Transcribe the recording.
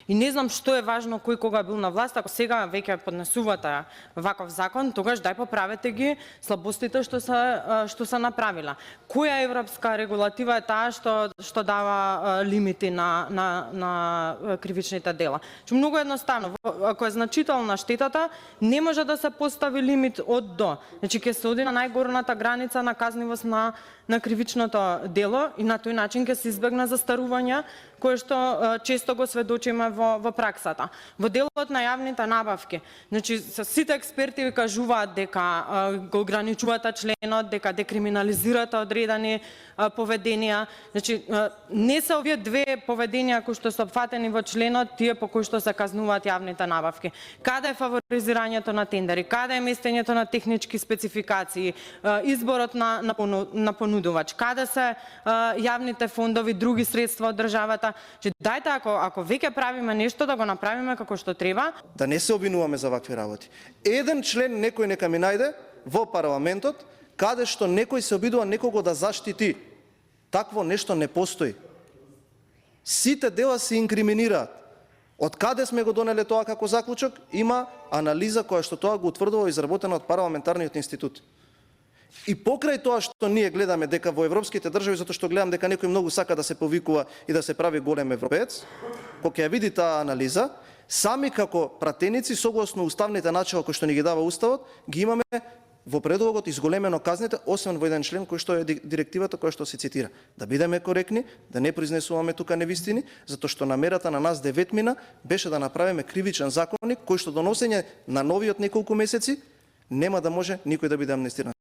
И не знам што е важно кој кога бил на власт, ако сега веќе поднесувате ваков закон, тогаш дај поправете ги слабостите што се направила. Која европска регулатива е таа што дава лимити на кривичните дела? Многу едноставно, ако е значителна штетата, не може да се постави лимит од до. Значи ќе се оди на најгорната граница на казнивост на кривичното дело и на тој начин ќе се избегне застарување кое што често го сведочиме во праксата. Во делот на јавните набавки, значи сите експерти ви кажуваат дека го ограничувате членот, дека декриминализирате одредени поведенија. Значи не се овие две поведенија кои што се опфатени во членот, тие по кои што се казнуваат јавните набавки. Каде е фаворизирањето на тендери, каде е местењето на технички спецификации, изборот на понудувач, каде се јавните фондови, други средства од државата. Че дајте ако веќе правиме нешто да го направиме како што треба. Да не се обвинуваме за вакви работи. Еден член некој нека ми најде во парламентот каде што некој се обидува некого да заштити. Такво нешто не постои. Сите дела се инкриминираат. Од каде сме го донеле тоа како заклучок? Има анализа која што тоа го утврдува изработена од парламентарниот институт. И покрај тоа што ние гледаме дека во европските држави, затоа што гледам дека некој многу сака да се повикува и да се прави голем европеец, кога ќе види таа анализа, сами како пратеници согласно уставните начела кои што ни ги дава уставот, ги имаме во предлогот изголемено казните, освен во еден член кој што е директивата која што се цитира. Да бидеме коректни, да не произнесуваме тука невистини, затоа што намерата на нас деветмина беше да направиме кривичен законник кој што доносење на новиот неколку месеци нема да може никој да биде амнестиран.